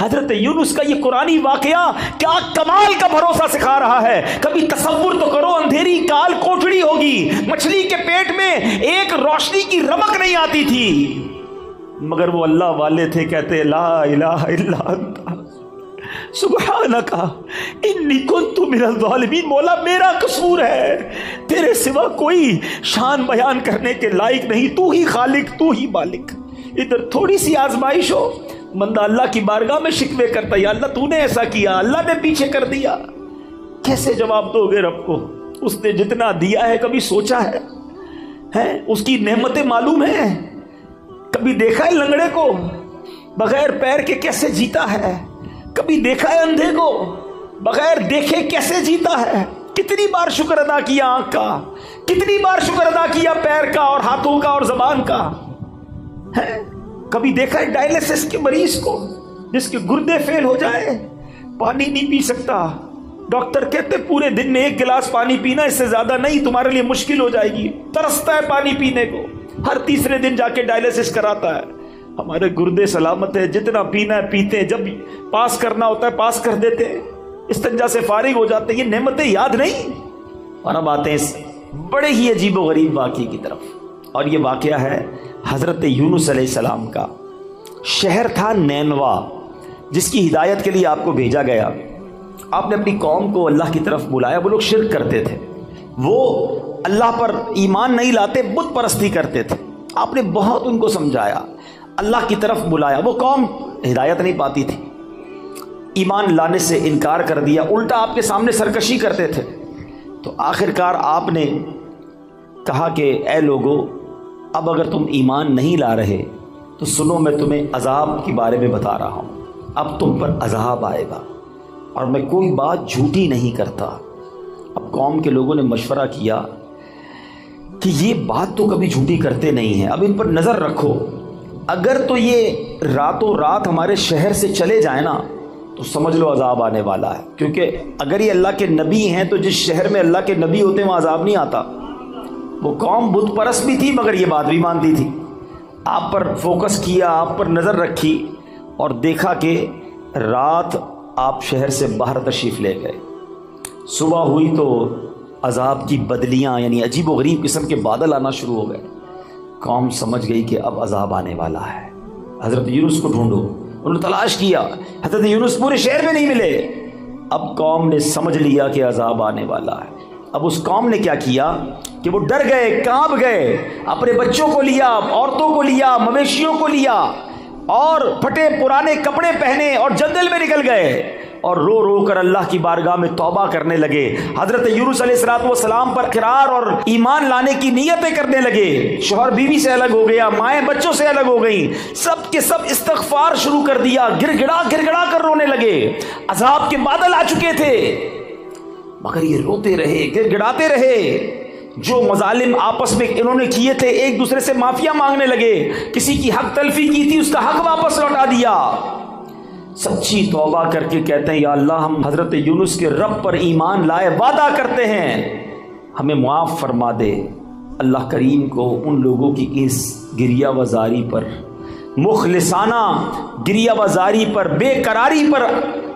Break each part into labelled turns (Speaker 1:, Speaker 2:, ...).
Speaker 1: حضرت یونس کا یہ قرآنی واقعہ کیا کمال کا بھروسہ سکھا رہا ہے. کبھی تصور تو کرو اندھیری کال کوٹڑی ہوگی, مچھلی کے پیٹ میں ایک روشنی کی رمق نہیں آتی تھی, مگر وہ اللہ والے تھے, کہتے لا الہ الا انت سبحانک انی کنت من الظالمین. مولا میرا قصور ہے, تیرے سوا کوئی شان بیان کرنے کے لائق نہیں, تو ہی خالق, تو ہی مالک. ادھر تھوڑی سی آزمائش ہو, بندہ اللہ کی بارگاہ میں شکوے کرتا, یا اللہ تو نے ایسا کیا, اللہ نے پیچھے کر دیا. کیسے جواب دو گے رب کو؟ اس نے جتنا دیا ہے کبھی سوچا ہے؟ اس کی نعمتیں معلوم ہیں؟ کبھی دیکھا ہے لنگڑے کو بغیر پیر کے کیسے جیتا ہے؟ کبھی دیکھا ہے اندھے کو بغیر دیکھے کیسے جیتا ہے؟ کتنی بار شکر ادا کیا آنکھ کا, کتنی بار شکر ادا کیا پیر کا اور ہاتھوں کا اور زبان کا. کبھی دیکھا ہے ڈائلیسس کے مریض کو جس کے گردے فیل ہو جائے, پانی نہیں پی سکتا, ڈاکٹر کہتے پورے دن میں 1 گلاس پانی پینا, اس سے زیادہ نہیں, تمہارے لیے مشکل ہو جائے گی. ترستا ہے پانی پینے کو, ہر تیسرے دن جا کے ڈائلیسس کراتا ہے. ہمارے گردے سلامت ہے, جتنا پینا ہے پیتے ہیں, جب پاس کرنا ہوتا ہے پاس کر دیتے ہیں, استنجا سے فارغ ہو جاتے ہیں. یہ نعمتیں یاد نہیں. اور اب آتے ہیں اس بڑے ہی عجیب و غریب واقعے کی طرف, اور یہ واقعہ ہے حضرت یونس علیہ السلام کا. شہر تھا نینوا, جس کی ہدایت کے لیے آپ کو بھیجا گیا. آپ نے اپنی قوم کو اللہ کی طرف بلایا. وہ لوگ شرک کرتے تھے, وہ اللہ پر ایمان نہیں لاتے, بت پرستی کرتے تھے. آپ نے بہت ان کو سمجھایا, اللہ کی طرف بلایا. وہ قوم ہدایت نہیں پاتی تھی, ایمان لانے سے انکار کر دیا, الٹا آپ کے سامنے سرکشی کرتے تھے. تو آخرکار آپ نے کہا کہ اے لوگو, اب اگر تم ایمان نہیں لا رہے تو سنو, میں تمہیں عذاب کے بارے میں بتا رہا ہوں. اب تم پر عذاب آئے گا, اور میں کوئی بات جھوٹی نہیں کرتا. اب قوم کے لوگوں نے مشورہ کیا کہ یہ بات تو کبھی جھوٹی کرتے نہیں ہیں, اب ان پر نظر رکھو. اگر تو یہ راتوں رات ہمارے شہر سے چلے جائیں نا تو سمجھ لو عذاب آنے والا ہے. کیونکہ اگر یہ اللہ کے نبی ہیں تو جس شہر میں اللہ کے نبی ہوتے ہیں وہاں عذاب نہیں آتا. وہ قوم بت پرست بھی تھی مگر یہ بات بھی مانتی تھی. آپ پر فوکس کیا, آپ پر نظر رکھی, اور دیکھا کہ رات آپ شہر سے باہر تشریف لے گئے. صبح ہوئی تو عذاب کی بدلیاں یعنی عجیب و غریب قسم کے بادل آنا شروع ہو گئے. قوم سمجھ گئی کہ اب عذاب آنے والا ہے. حضرت یونس کو ڈھونڈو. انہوں نے تلاش کیا, حضرت یونس پورے شہر میں نہیں ملے. اب قوم نے سمجھ لیا کہ عذاب آنے والا ہے. اب اس قوم نے کیا کیا کہ وہ ڈر گئے, کانپ گئے, اپنے بچوں کو لیا, عورتوں کو لیا, مویشیوں کو لیا, اور پھٹے پرانے کپڑے پہنے اور جنگل میں نکل گئے, اور رو رو کر اللہ کی بارگاہ میں توبہ کرنے لگے. حضرت یونس علیہ السلام پر اقرار اور ایمان لانے کی نیتیں کرنے لگے. شوہر بیوی سے الگ ہو گیا, مائیں بچوں سے الگ ہو گئیں, سب کے سب استغفار شروع کر دیا, گر گڑا کر رونے لگے. عذاب کے بادل آ چکے تھے مگر یہ روتے رہے, گر گڑاتے رہے. جو مظالم آپس میں انہوں نے کیے تھے, ایک دوسرے سے معافیا مانگنے لگے. کسی کی حق تلفی کی تھی, اس کا حق واپس لوٹا دیا. سچی توبہ کر کے کہتے ہیں یا اللہ, ہم حضرت یونس کے رب پر ایمان لائے, وعدہ کرتے ہیں ہمیں معاف فرما دے. اللہ کریم کو ان لوگوں کی اس گریہ وزاری پر, مخلصانہ گریہ وزاری پر, بے قراری پر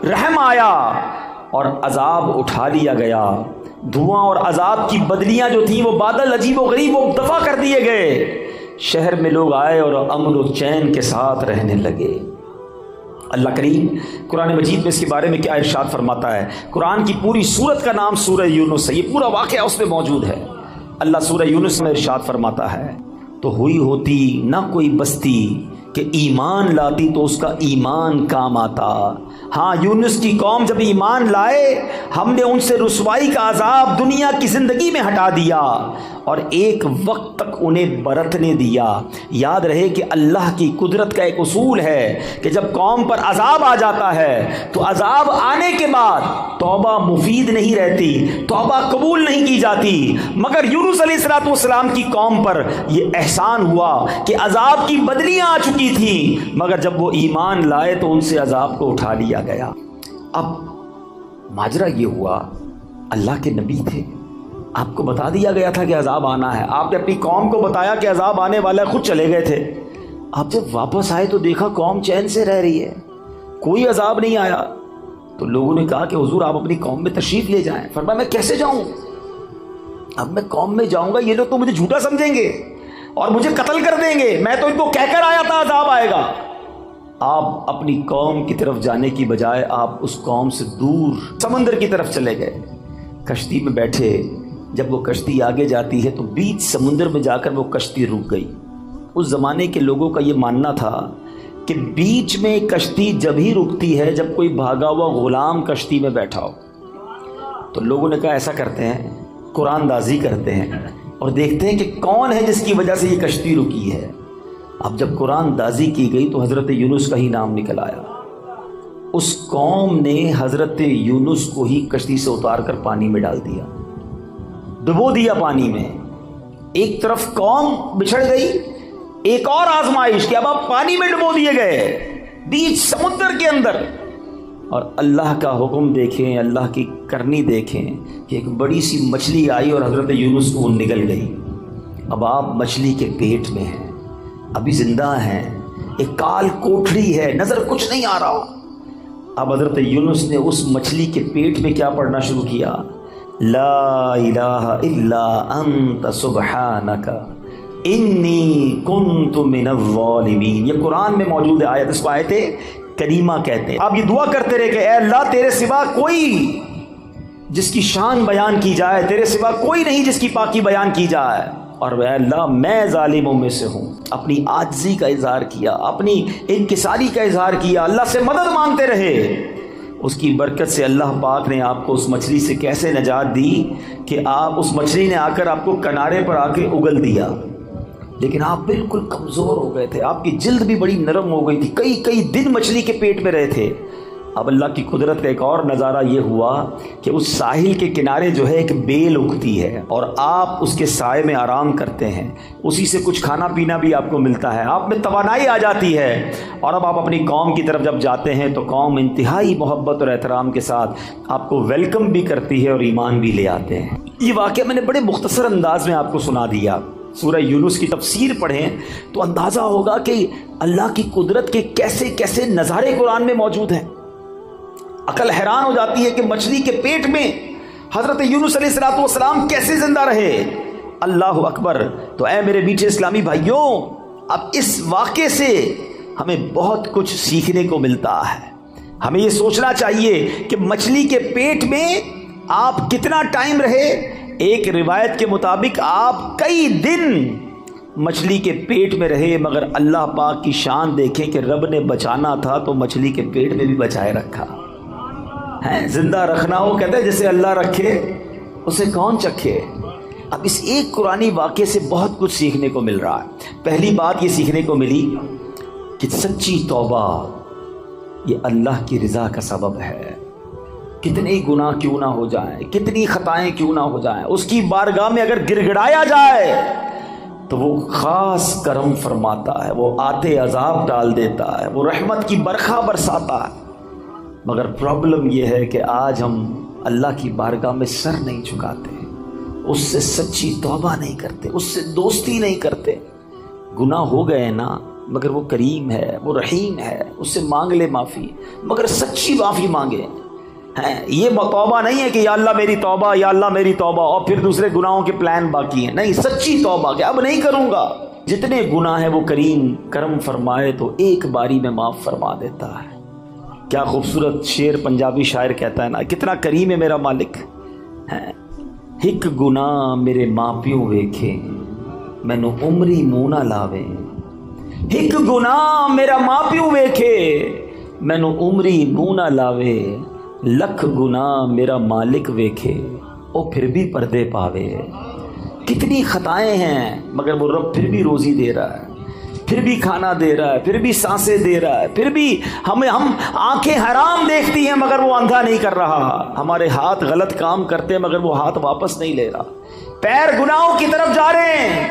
Speaker 1: رحم آیا اور عذاب اٹھا لیا گیا. دھواں اور عذاب کی بدلیاں جو تھیں, وہ بادل عجیب و غریب, وہ دفع کر دیے گئے. شہر میں لوگ آئے اور امن و چین کے ساتھ رہنے لگے. اللہ کریم قرآن مجید میں اس کے بارے میں کیا ارشاد فرماتا ہے. قرآن کی پوری سورت کا نام سورہ یونس ہے, یہ پورا واقعہ اس میں موجود ہے. اللہ سورہ یونس میں ارشاد فرماتا ہے, تو ہوئی ہوتی نہ کوئی بستی کہ ایمان لاتی تو اس کا ایمان کام آتا. ہاں, یونس کی قوم جب ایمان لائے, ہم نے ان سے رسوائی کا عذاب دنیا کی زندگی میں ہٹا دیا اور ایک وقت تک انہیں برتنے دیا. یاد رہے کہ اللہ کی قدرت کا ایک اصول ہے کہ جب قوم پر عذاب آ جاتا ہے تو عذاب آنے کے بعد توبہ مفید نہیں رہتی, توبہ قبول نہیں کی جاتی. مگر یونس علیہ السلام کی قوم پر یہ احسان ہوا کہ عذاب کی بدلیاں آ چکی تھیں, مگر جب وہ ایمان لائے تو ان سے عذاب کو اٹھا لیا گیا. اب ماجرا یہ ہوا, اللہ کے نبی تھے, آپ کو بتا دیا گیا تھا کہ عذاب آنا ہے. آپ نے اپنی قوم کو بتایا کہ عذاب آنے والا ہے, خود چلے گئے تھے. آپ جب واپس آئے تو دیکھا قوم چین سے رہ رہی ہے, کوئی عذاب نہیں آیا. تو لوگوں نے کہا کہ حضور آپ اپنی قوم میں تشریف لے جائیں. فرمایا میں کیسے جاؤں؟ اب میں قوم میں جاؤں گا، یہ لوگ تو مجھے جھوٹا سمجھیں گے اور مجھے قتل کر دیں گے. میں تو ان کو کہہ کر آیا تھا عذاب آئے گا. آپ اپنی قوم کی طرف جانے کی بجائے آپ اس قوم سے دور سمندر کی طرف چلے گئے. کشتی میں بیٹھے. جب وہ کشتی آگے جاتی ہے تو بیچ سمندر میں جا کر وہ کشتی رک گئی. اس زمانے کے لوگوں کا یہ ماننا تھا کہ بیچ میں کشتی جب ہی رکتی ہے جب کوئی بھاگا ہوا غلام کشتی میں بیٹھا ہو. تو لوگوں نے کہا ایسا کرتے ہیں، قرآن دازی کرتے ہیں اور دیکھتے ہیں کہ کون ہے جس کی وجہ سے یہ کشتی رکی ہے. اب جب قرآن دازی کی گئی تو حضرت یونس کا ہی نام نکل آیا. اس قوم نے حضرت یونس کو ہی کشتی سے اتار کر پانی میں ڈال دیا، ڈبو دیا پانی میں. ایک طرف قوم بچھڑ گئی، ایک اور آزمائش کہ اب آپ پانی میں ڈبو دیے گئے بیچ سمندر کے اندر. اور اللہ کا حکم دیکھیں، اللہ کی کرنی دیکھیں کہ ایک بڑی سی مچھلی آئی اور حضرت یونس کو نگل گئی. اب آپ مچھلی کے پیٹ میں ہیں، ابھی زندہ ہیں، ایک کال کوٹڑی ہے، نظر کچھ نہیں آ رہا. اب حضرت یونس نے اس مچھلی کے پیٹ میں کیا پڑھنا شروع کیا؟ لا الہ الا انت سبحانک انی کنت من الظالمین. یہ قرآن میں موجود ہے آیت، اس کو آیت کریمہ کہتے ہیں. آپ یہ دعا کرتے رہے کہ اے اللہ تیرے سوا کوئی جس کی شان بیان کی جائے، تیرے سوا کوئی نہیں جس کی پاکی بیان کی جائے. اور اے اللہ میں ظالموں میں سے ہوں. اپنی عاجزی کا اظہار کیا، اپنی انکساری کا اظہار کیا، اللہ سے مدد مانگتے رہے. اس کی برکت سے اللہ پاک نے آپ کو اس مچھلی سے کیسے نجات دی کہ آپ اس مچھلی نے آ کر آپ کو کنارے پر آ کے اگل دیا. لیکن آپ بالکل کمزور ہو گئے تھے، آپ کی جلد بھی بڑی نرم ہو گئی تھی، کئی دن مچھلی کے پیٹ میں رہے تھے. اب اللہ کی قدرت کا ایک اور نظارہ یہ ہوا کہ اس ساحل کے کنارے جو ہے ایک بیل اگتی ہے اور آپ اس کے سائے میں آرام کرتے ہیں، اسی سے کچھ کھانا پینا بھی آپ کو ملتا ہے، آپ میں توانائی آ جاتی ہے. اور اب آپ اپنی قوم کی طرف جب جاتے ہیں تو قوم انتہائی محبت اور احترام کے ساتھ آپ کو ویلکم بھی کرتی ہے اور ایمان بھی لے آتے ہیں. یہ واقعہ میں نے بڑے مختصر انداز میں آپ کو سنا دیا. سورہ یونس کی تفسیر پڑھیں تو اندازہ ہوگا کہ اللہ کی قدرت کے کیسے کیسے نظارے قرآن میں موجود ہیں. عقل حیران ہو جاتی ہے کہ مچھلی کے پیٹ میں حضرت یونس علیہ السلام کیسے زندہ رہے. اللہ اکبر. تو اے میرے میٹھے اسلامی بھائیوں، اب اس واقعے سے ہمیں بہت کچھ سیکھنے کو ملتا ہے. ہمیں یہ سوچنا چاہیے کہ مچھلی کے پیٹ میں آپ کتنا ٹائم رہے. ایک روایت کے مطابق آپ کئی دن مچھلی کے پیٹ میں رہے، مگر اللہ پاک کی شان دیکھیں کہ رب نے بچانا تھا تو مچھلی کے پیٹ میں بھی بچائے رکھا ہے. زندہ رکھنا ہو کہتے ہیں جسے اللہ رکھے اسے کون چکھے. اب اس ایک قرآنی واقعے سے بہت کچھ سیکھنے کو مل رہا ہے. پہلی بات یہ سیکھنے کو ملی کہ سچی توبہ یہ اللہ کی رضا کا سبب ہے. کتنے گناہ کیوں نہ ہو جائیں، کتنی خطائیں کیوں نہ ہو جائیں، اس کی بارگاہ میں اگر گر گڑایا جائے تو وہ خاص کرم فرماتا ہے، وہ آتے عذاب ڈال دیتا ہے، وہ رحمت کی برکھا برساتا ہے. مگر پرابلم یہ ہے کہ آج ہم اللہ کی بارگاہ میں سر نہیں جھکاتے، اس سے سچی توبہ نہیں کرتے، اس سے دوستی نہیں کرتے. گناہ ہو گئے نا، مگر وہ کریم ہے، وہ رحیم ہے، اس سے مانگ لے معافی، مگر سچی معافی مانگے. یہ توبہ نہیں ہے کہ یا اللہ میری توبہ، یا اللہ میری توبہ، اور پھر دوسرے گناہوں کے پلان باقی ہیں. نہیں، سچی توبہ کہ اب نہیں کروں گا. جتنے گناہ ہیں وہ کریم کرم فرمائے تو ایک باری میں معاف فرما دیتا ہے. کیا خوبصورت شعر پنجابی شاعر کہتا ہے نا، کتنا کریم ہے میرا مالک. ہک گناہ میرے ماں پیو ویکھے مینو عمری منہ نہ لاوے. ہک گناہ میرا ماں پیو ویکھے مینو عمری منہ نہ لاوے. لکھ گناہ میرا مالک ویکھے او پھر بھی پردے پاوے. کتنی خطائیں ہیں مگر وہ رب پھر بھی روزی دے رہا ہے، پھر بھی کھانا دے رہا ہے، پھر بھی سانسیں دے رہا ہے، پھر بھی ہم آنکھیں حرام دیکھتی ہیں مگر وہ اندھا نہیں کر رہا. ہمارے ہاتھ غلط کام کرتے ہیں مگر وہ ہاتھ واپس نہیں لے رہا. پیر گناہوں کی طرف جا رہے ہیں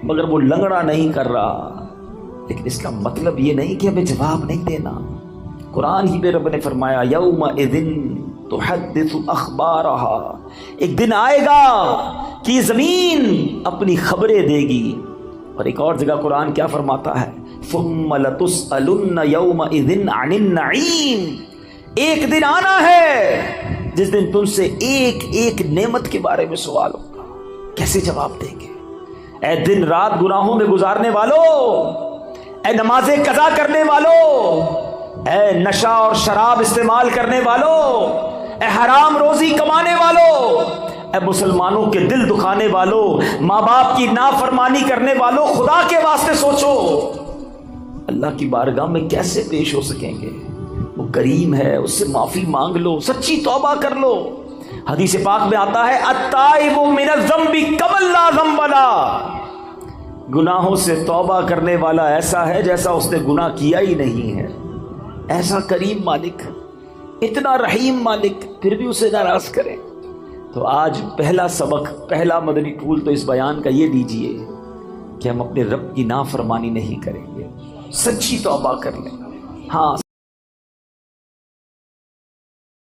Speaker 1: مگر وہ لنگڑا نہیں کر رہا. لیکن اس کا مطلب یہ نہیں کہ ہمیں جواب نہیں دینا. قرآن ہی میں رب نے فرمایا یومئذ تحدث اخبارہا، ایک دن آئے گا کہ زمین اپنی خبریں دے گی. اور ایک اور جگہ قرآن کیا فرماتا ہے، ثم لتسألن یومئذ عن النعیم، ایک دن آنا ہے جس دن تم سے ایک ایک نعمت کے بارے میں سوال ہوگا، کیسے جواب دیں گے؟ اے دن رات گناہوں میں گزارنے والوں، اے نمازیں قضا کرنے والوں، اے نشہ اور شراب استعمال کرنے والوں، اے حرام روزی کمانے والوں، اے مسلمانوں کے دل دکھانے والوں، ماں باپ کی نافرمانی کرنے والوں، خدا کے واسطے سوچو اللہ کی بارگاہ میں کیسے پیش ہو سکیں گے؟ وہ کریم ہے، اس سے معافی مانگ لو، سچی توبہ کر لو۔ حدیث پاک میں آتا ہے التائب من الذنب کمن لا ذنب لہ، گناہوں سے توبہ کرنے والا ایسا ہے جیسا اس نے گناہ کیا ہی نہیں ہے۔ ایسا کریم مالک، اتنا رحیم مالک، پھر بھی اسے ناراض کریں۔ تو آج پہلا سبق، پہلا مدنی پھول تو اس بیان کا یہ دیجئے کہ ہم اپنے رب کی نافرمانی نہیں کریں گے، سچی توبہ کر لیں۔ ہاں